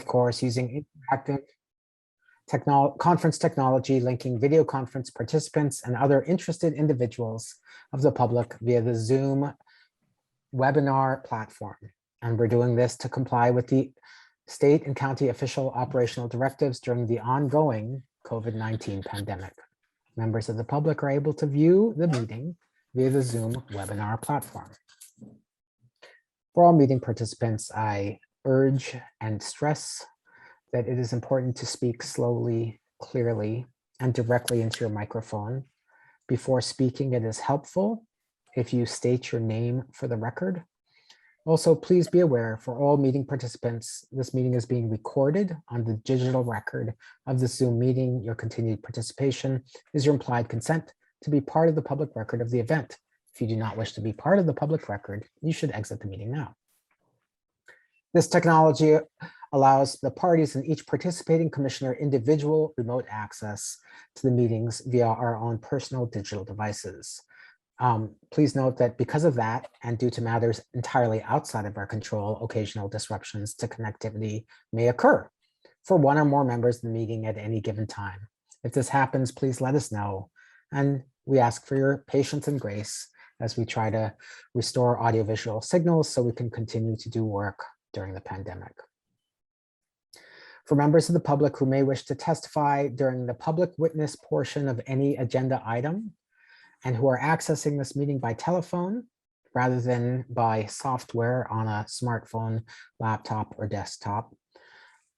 course, using interactive conference technology, linking video conference participants and other interested individuals of the public via the Zoom webinar platform. And we're doing this to comply with the state and county official operational directives during the ongoing COVID-19 pandemic. Members of the public are able to view the meeting via the Zoom webinar platform. For all meeting participants, I urge and stress that it is important to speak slowly, clearly, and directly into your microphone. Before speaking, it is helpful if you state your name for the record. Also, please be aware for all meeting participants, this meeting is being recorded on the digital record of the Zoom meeting. Your continued participation is your implied consent to be part of the public record of the event. If you do not wish to be part of the public record, you should exit the meeting now. This technology allows the parties and each participating commissioner individual remote access to the meetings via our own personal digital devices. Please note that because of that, and due to matters entirely outside of our control, occasional disruptions to connectivity may occur for one or more members of the meeting at any given time. If this happens, please let us know. And we ask for your patience and grace as we try to restore audiovisual signals so we can continue to do work during the pandemic. For members of the public who may wish to testify during the public witness portion of any agenda item and who are accessing this meeting by telephone rather than by software on a smartphone, laptop, or desktop,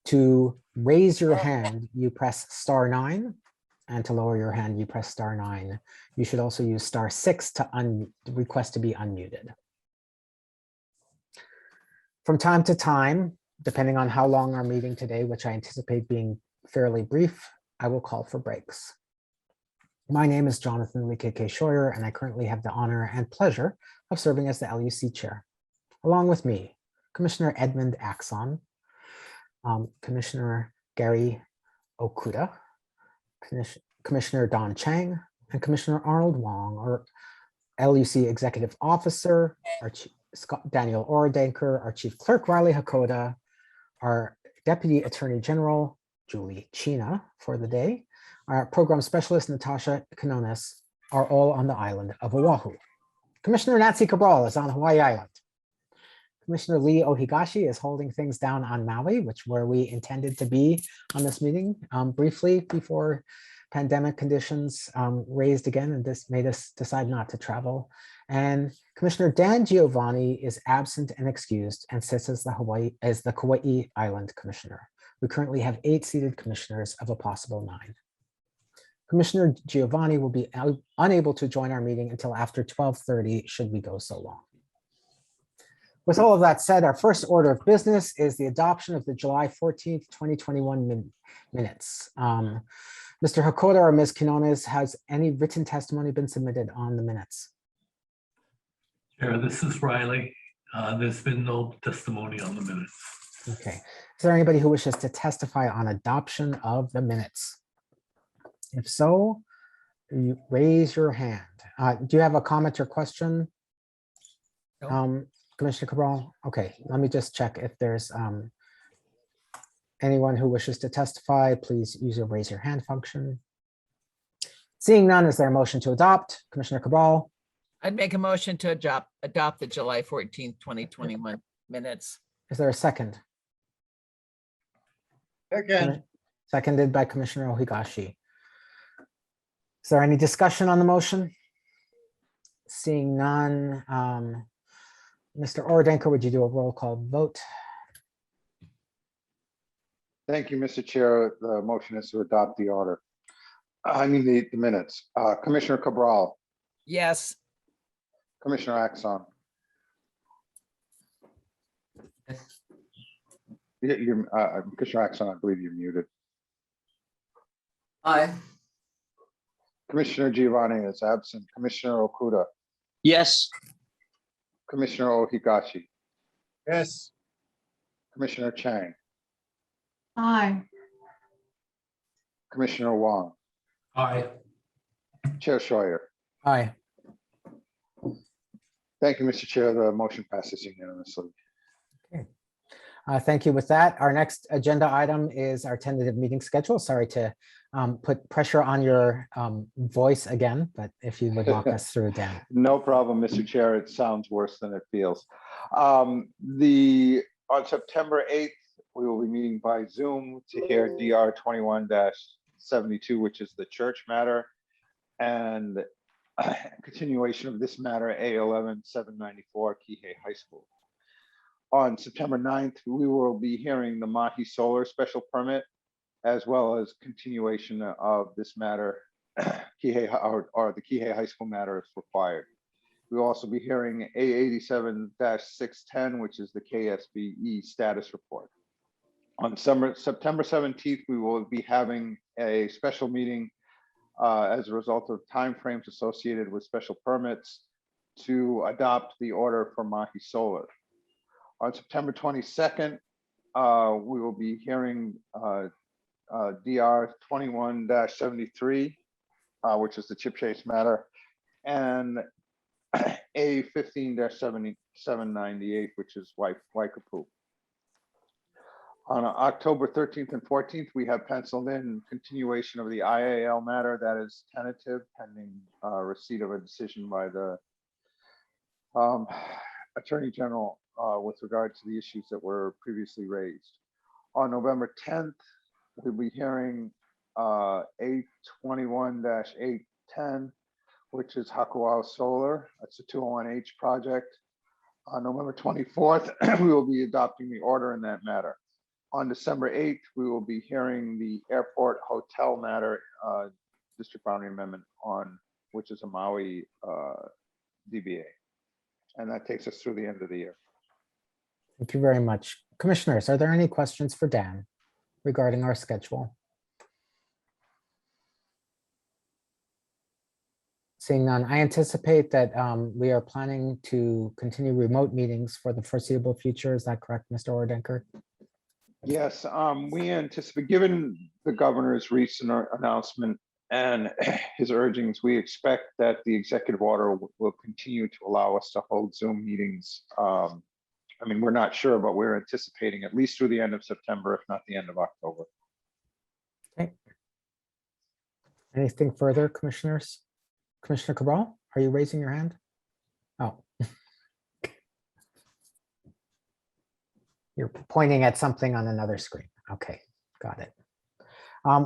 to raise your hand, you press *9, and to lower your hand, you press *9. You should also use *6 to request to be unmuted. From time to time, depending on how long our meeting today, which I anticipate being fairly brief, I will call for breaks. My name is Jonathan Lee Kihei Scheuer, and I currently have the honor and pleasure of serving as the LUC chair. Along with me, Commissioner Edmund Axon, Commissioner Gary Okuda, Commissioner Don Chang, and Commissioner Arnold Wong, our LUC Executive Officer, our Daniel Orodanker, our Chief Clerk Riley Hakoda, our Deputy Attorney General Julie China for the day, our Program Specialist Natasha Kanonis are all on the island of Oahu. Commissioner Nancy Cabral is on Hawaii Island. Commissioner Lee Ohigashi is holding things down on Maui, where we intended to be on this meeting briefly before pandemic conditions raised again, and this made us decide not to travel. And Commissioner Dan Giovanni is absent and excused and sits as the Kauai Island Commissioner. We currently have 8 seated commissioners of a possible 9. Commissioner Giovanni will be unable to join our meeting until after 12:30 should we go so long. With all of that said, our first order of business is the adoption of the July 14th, 2021 minutes. Mr. Hakoda or Ms. Quinones, has any written testimony been submitted on the minutes? Chair, this is Riley. There's been no testimony on the minutes. Okay. Is there anybody who wishes to testify on adoption of the minutes? If so, you raise your hand. Do you have a comment or question? No. Commissioner Cabral? Okay, let me just check if there's anyone who wishes to testify. Please use your raise your hand function. Seeing none, is there a motion to adopt? Commissioner Cabral? I'd make a motion to adopt the July 14th, 2021 minutes. Is there a second? Second. Seconded by Commissioner Ohigashi. Is there any discussion on the motion? Seeing none, Mr. Orodanker, would you do a roll call vote? Thank you, Mr. Chair. The motion is to adopt the order. The minutes. Commissioner Cabral. Yes. Commissioner Axon. Commissioner Axon, I believe you're muted. Aye. Commissioner Giovanni is absent. Commissioner Okuda. Yes. Commissioner Ohigashi. Yes. Commissioner Chang. Aye. Commissioner Wong. Aye. Chair Scheuer. Aye. Thank you, Mr. Chair. The motion passes unanimously. Thank you. With that, our next agenda item is our tentative meeting schedule. Sorry to put pressure on your voice again, but if you would walk us through, Dan. No problem, Mr. Chair. It sounds worse than it feels. On September 8th, we will be meeting by Zoom to hear DR 21-72, which is the church matter, and continuation of this matter, A11-794 Kihei High School. On September 9th, we will be hearing the Maui Solar special permit, as well as continuation of this matter, Kihei, or the Kihei High School matter if required. We'll also be hearing A87-610, which is the KSBE status report. On September 17th, we will be having a special meeting as a result of timeframes associated with special permits to adopt the order for Maui Solar. On September 22nd, we will be hearing DR 21-73, which is the chip chase matter, and A 15-7798, which is Waikapu. On October 13th and 14th, we have penciled in continuation of the IAL matter that is tentative pending receipt of a decision by the Attorney General with regard to the issues that were previously raised. On November 10th, we'll be hearing A21-810, which is Hakuau Solar. That's a 201H project. On November 24th, we will be adopting the order in that matter. On December 8th, we will be hearing the airport hotel matter, district boundary amendment on, which is a Maui DBA. And that takes us through the end of the year. Thank you very much. Commissioners, are there any questions for Dan regarding our schedule? Seeing none, I anticipate that we are planning to continue remote meetings for the foreseeable future. Is that correct, Mr. Ordenker? Yes, we anticipate, given the governor's recent announcement and his urgings, we expect that the executive order will continue to allow us to hold Zoom meetings. I mean, we're not sure, but we're anticipating at least through the end of September, if not the end of October. Okay. Anything further, commissioners? Commissioner Cabral, are you raising your hand? Oh. You're pointing at something on another screen. Okay, got it.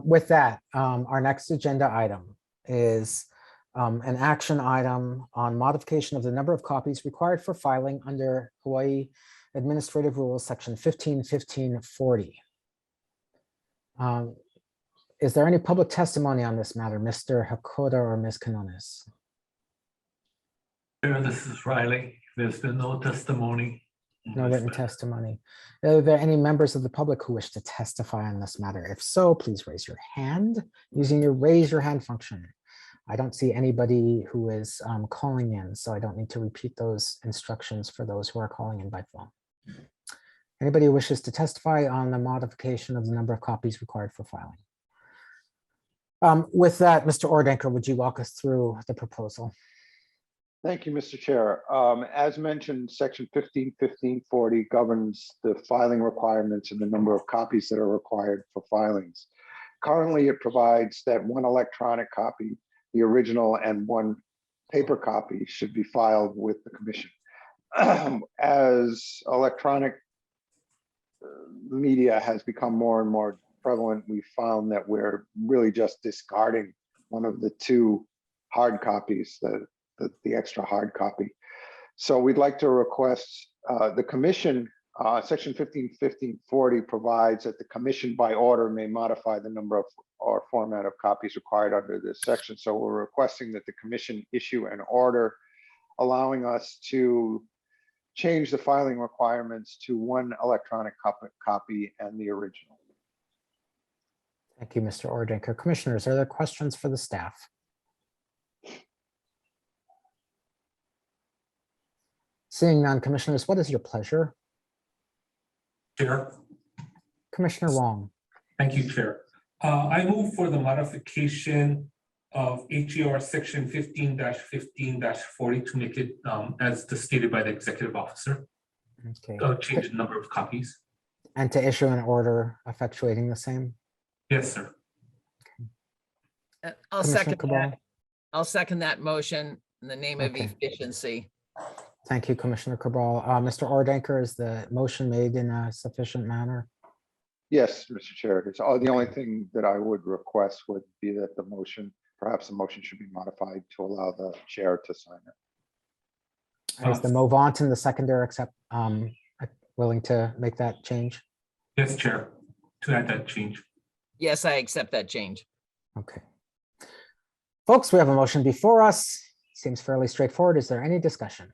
With that, our next agenda item is an action item on modification of the number of copies required for filing under Hawaii Administrative Rules, Section 15.15.40. Is there any public testimony on this matter, Mr. Hakoda or Ms. Canones? Chair, this is Riley. There's been no testimony. No written testimony. Are there any members of the public who wish to testify on this matter? If so, please raise your hand using your raise your hand function. I don't see anybody who is calling in, so I don't need to repeat those instructions for those who are calling in by phone. Anybody who wishes to testify on the modification of the number of copies required for filing? With that, Mr. Ordenker, would you walk us through the proposal? Thank you, Mr. Chair. As mentioned, Section 15.15.40 governs the filing requirements and the number of copies that are required for filings. Currently, it provides that one electronic copy, the original, and one paper copy should be filed with the commission. As electronic media has become more and more prevalent, we found that we're really just discarding one of the two hard copies, the extra hard copy. So we'd like to request the commission, Section 15.15.40 provides that the commission by order may modify the number of or format of copies required under this section. So we're requesting that the commission issue an order allowing us to change the filing requirements to one electronic copy and the original. Thank you, Mr. Ordenker. Commissioners, are there questions for the staff? Seeing none, commissioners, what is your pleasure? Chair. Commissioner Wong. Thank you, Chair. I move for the modification of HER Section 15-15-40 to make it as stated by the executive officer. Okay. Change the number of copies. And to issue an order effectuating the same. Yes, sir. I'll Commissioner second Cabral. that. I'll second that motion in the name of Okay. efficiency. Thank you, Commissioner Cabral. Mr. Ordenkirk, is the motion made in a sufficient manner? Yes, Mr. Chair, it's the only thing that I would request would be that the motion, perhaps the motion should be modified to allow the chair to sign it. Is the movant and the seconder accept, willing to make that change? Yes, Chair, to add that change. Yes, I accept that change. Okay. Folks, we have a motion before us. Seems fairly straightforward. Is there any discussion?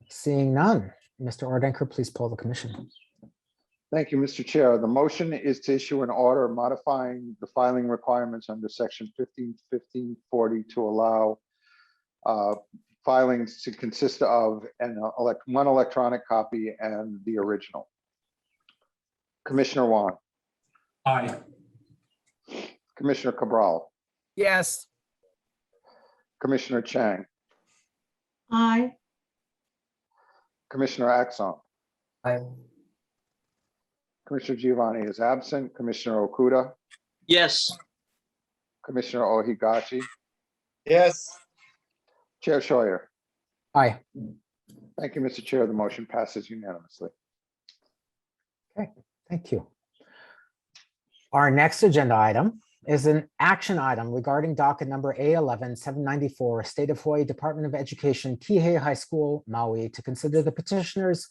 Seeing none, Mr. Ordenkirk, please poll the commission. Thank you, Mr. Chair. The motion is to issue an order modifying the filing requirements under section 1540 to allow filings to consist of one electronic copy and the original. Commissioner Wong, Aye. Commissioner Cabral, Yes, Commissioner Chang, Aye. Commissioner Axon. Aye. Commissioner Giovanni is absent. Commissioner Okuda, Yes. Commissioner Ohigachi, Yes. Chair Scheuer. Aye. Thank you, Mr. Chair. The motion passes unanimously. Thank you. Our next agenda item is an action item regarding docket number A11-794, State of Hawaii Department of Education, Kihei High School, Maui, to consider the petitioner's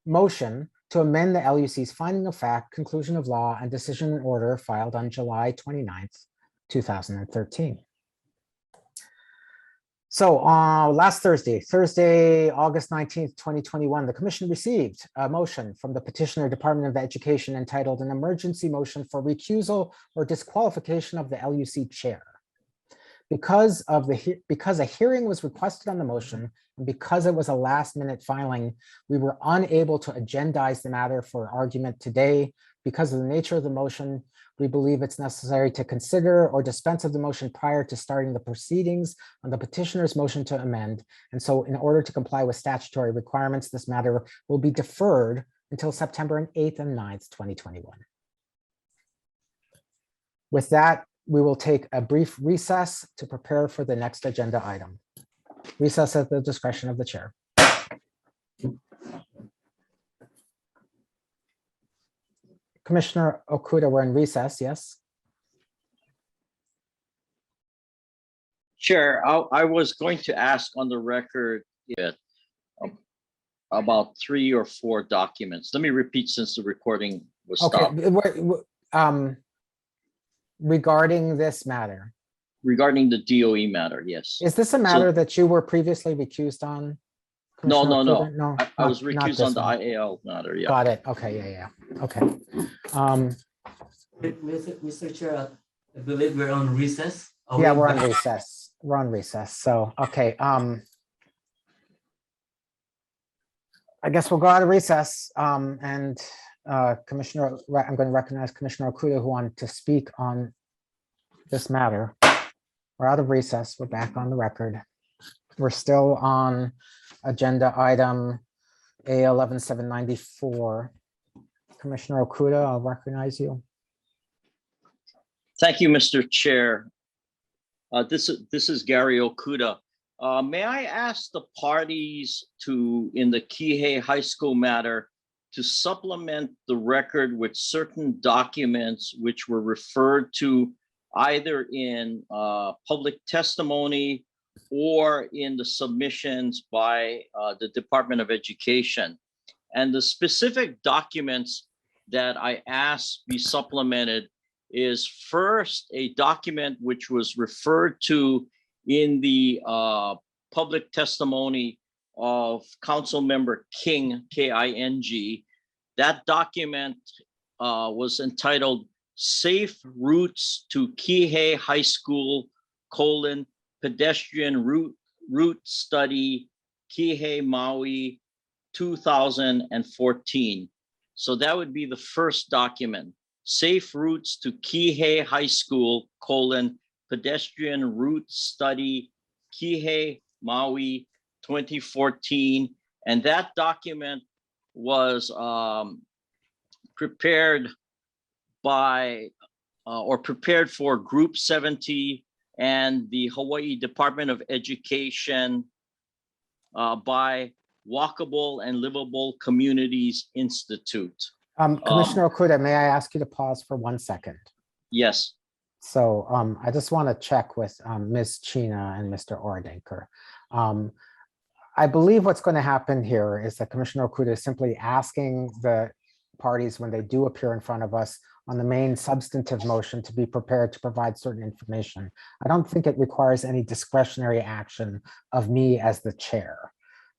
motion to amend the LUC's finding of fact, conclusion of law, and decision in order filed on July 29th, 2013. So last Thursday, August 19th, 2021, the commission received a motion from the petitioner Department of Education entitled an emergency motion for recusal or disqualification of the LUC chair. Because a hearing was requested on the motion and because it was a last minute filing, we were unable to agendize the matter for argument today. Because of the nature of the motion, we believe it's necessary to consider or dispense of the motion prior to starting the proceedings on the petitioner's motion to amend. And so in order to comply with statutory requirements, this matter will be deferred until September 8th and 9th, 2021. With that, we will take a brief recess to prepare for the next agenda item. Recess at the discretion of the chair. Commissioner Okuda, we're in recess, yes? Chair, I was going to ask on the record about 3 or 4 documents. Let me repeat since the recording was stopped. Okay, regarding this matter. Regarding the DOE matter, yes. Is this a matter that you were previously recused on? No. No, I was not recused this on the one. IAL matter, yeah. Got it. Okay, yeah. Okay. Mr. Chair, I believe we're on recess. Are Yeah, we we're on back? recess. We're on recess. So, okay. I guess we'll go out of recess. And Commissioner, I'm going to recognize Commissioner Okuda, who wanted to speak on this matter. We're out of recess. We're back on the record. We're still on agenda item A11-794. Commissioner Okuda, I'll recognize you. Thank you, Mr. Chair. This is Gary Okuda. May I ask the parties in the Kihei High School matter to supplement the record with certain documents which were referred to either in public testimony or in the submissions by the Department of Education. And the specific documents that I asked be supplemented is first a document which was referred to in the public testimony of Council Member King, K-I-N-G. That document was entitled Safe Routes to Kihei High School, Pedestrian Route Study, Kihei, Maui, 2014. So that would be the first document. Safe Routes to Kihei High School, Pedestrian Route Study, Kihei, Maui, 2014. And that document was prepared by or prepared for Group 70 and the Hawaii Department of Education by Walkable and Livable Communities Institute. Commissioner Okuda, may I ask you to pause for 1 second? Yes. So I just want to check with Ms. Chena and Mr. Ordenker. I believe what's going to happen here is that Commissioner Okuda is simply asking the parties when they do appear in front of us on the main substantive motion to be prepared to provide certain information. I don't think it requires any discretionary action of me as the chair.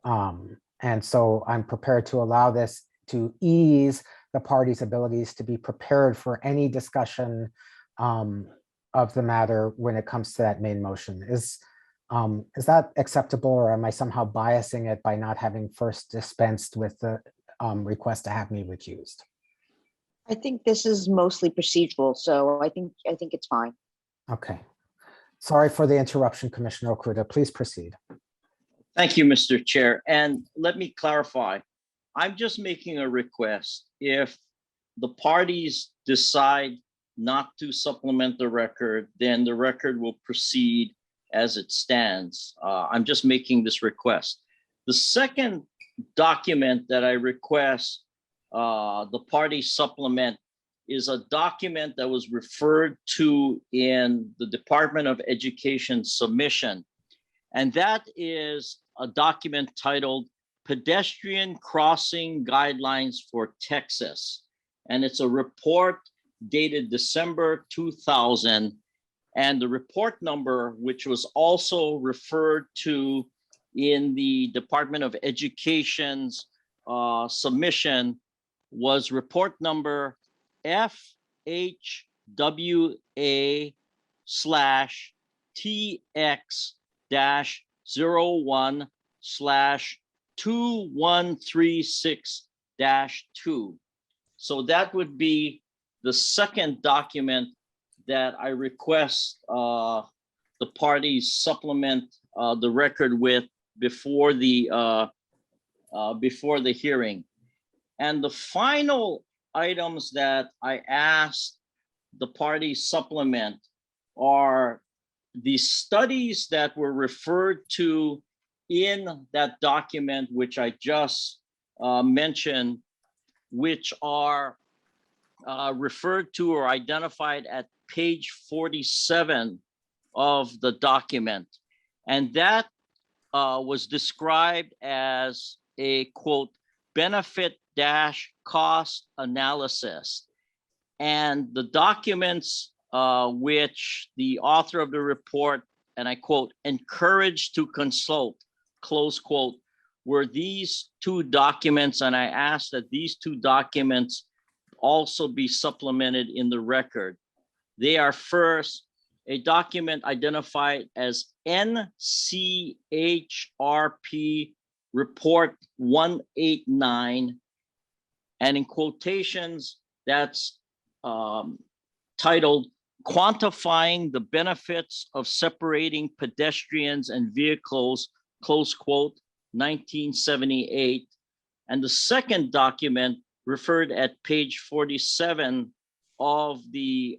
And so I'm prepared to allow this to ease the parties' abilities to be prepared for any discussion of the matter when it comes to that main motion. Is that acceptable, or am I somehow biasing it by not having first dispensed with the request to have me recused? I think this is mostly procedural, so I think it's fine. Okay. Sorry for the interruption, Commissioner Okuda. Please proceed. Thank you, Mr. Chair. And let me clarify. I'm just making a request. If the parties decide not to supplement the record, then the record will proceed as it stands. I'm just making this request. The second document that I request the party supplement is a document that was referred to in the Department of Education submission. And that is a document titled Pedestrian Crossing Guidelines for Texas. And it's a report dated December 2000. And the report number, which was also referred to in the Department of Education's submission, was report number FHWA/TX-01/2136-2. So that would be the second document that I request the parties supplement the record with before the hearing. And the final items that I asked the parties supplement are the studies that were referred to in that document, which I just mentioned, which are referred to or identified at page 47 of the document. And that was described as a, quote, benefit-cost analysis. And the documents which the author of the report, and I quote, encouraged to consult, close quote, were these two documents. And I asked that these two documents also be supplemented in the record. They are first a document identified as NCHRP Report 189, and in quotations, that's titled Quantifying the Benefits of Separating Pedestrians and Vehicles, close quote, 1978. And the second document referred at page 47 of the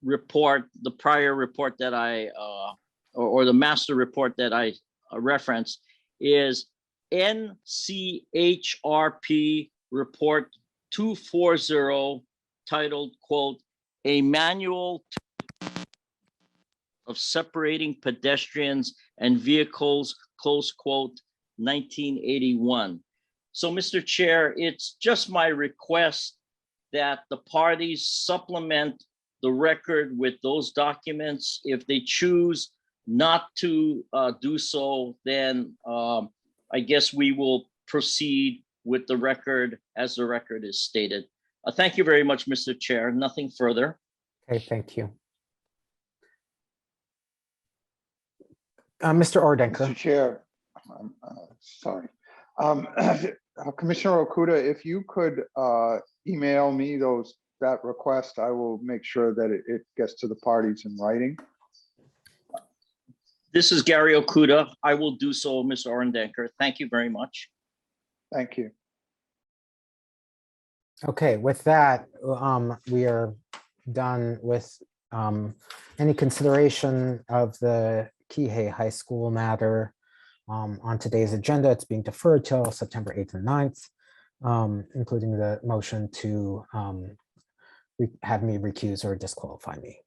report, the prior report that I, or the master report that I referenced, is NCHRP Report 240, titled, quote, A Manual of Separating Pedestrians and Vehicles, close quote, 1981. So, Mr. Chair, it's just my request that the parties supplement the record with those documents. If they choose not to do so, then I guess we will proceed with the record as the record is stated. Thank you very much, Mr. Chair. Nothing further. Okay, thank you. Mr. Ordenker. Mr. Chair, sorry. Commissioner Okuda, if you could email me that request, I will make sure that it gets to the parties in writing. This is Gary Okuda. I will do so, Mr. Ordenker. Thank you very much. Thank you. Okay, with that, we are done with any consideration of the Kihei High School matter on today's agenda. It's being deferred till September 8th and 9th, including the motion to have me recuse or disqualify me.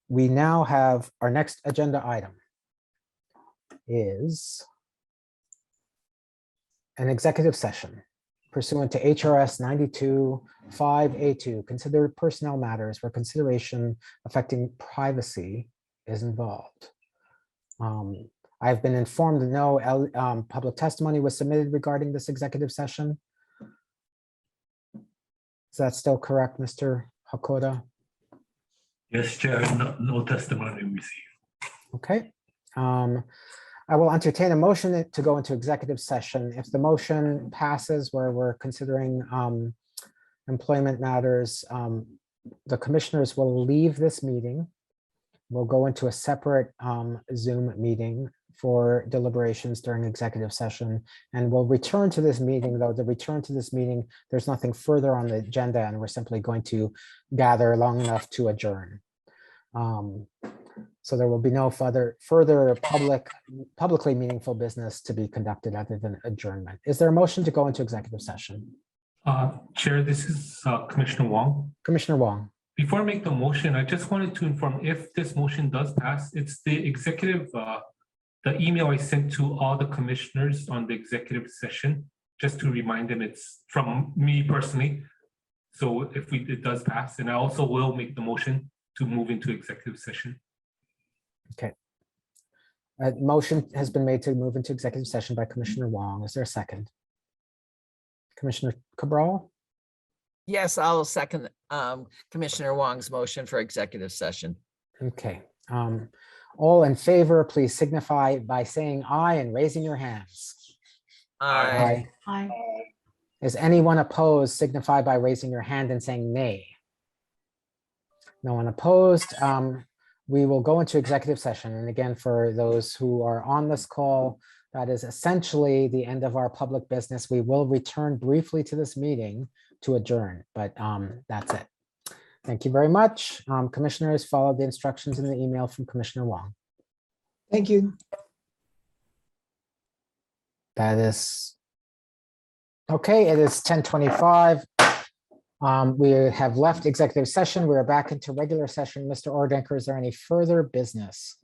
We now have our next agenda item is an executive session pursuant to HRS 92.5A2, consider personnel matters where consideration affecting privacy is involved. I've been informed that no public testimony was submitted regarding this executive session. Is that still correct, Mr. Hakoda? Yes, Chair, no testimony received. Okay. I will entertain a motion to go into executive session. If the motion passes where we're considering employment matters, the commissioners will leave this meeting. We'll go into a separate Zoom meeting for deliberations during executive session, and we'll return to this meeting, though the return to this meeting, there's nothing further on the agenda, and we're simply going to gather long enough to adjourn. So there will be no further publicly meaningful business to be conducted other than adjournment. Is there a motion to go into executive session? Chair, this is Commissioner Wong. Commissioner Wong. Before I make the motion, I just wanted to inform if this motion does pass, it's the executive, the email I sent to all the commissioners on the executive session, just to remind them it's from me personally. So if it does pass, and I also will make the motion to move into executive session. Okay. A motion has been made to move into executive session by Commissioner Wong. Is there a second? Commissioner Cabral? Yes, I'll second Commissioner Wong's motion for executive session. Okay. All in favor, please signify by saying aye and raising your hands. Aye. Aye. Is anyone opposed? Signify by raising your hand and saying nay. No one opposed. We will go into executive session. And again, for those who are on this call, that is essentially the end of our public business. We will return briefly to this meeting to adjourn, but that's it. Thank you very much. Commissioners, follow the instructions in the email from Commissioner Wong. Thank you. That is okay. It is 10:25. We have left executive session. We are back into regular session. Mr. Ordenker, is there any further business?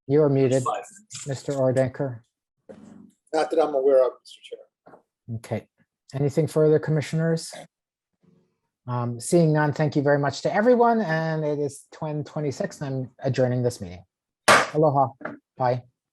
You are muted, Mr. Ordenker. Not that I'm aware of, Mr. Chair. Okay. Anything further, commissioners? Seeing none, thank you very much to everyone. And it is 10:26 and I'm adjourning this meeting. Aloha. Bye.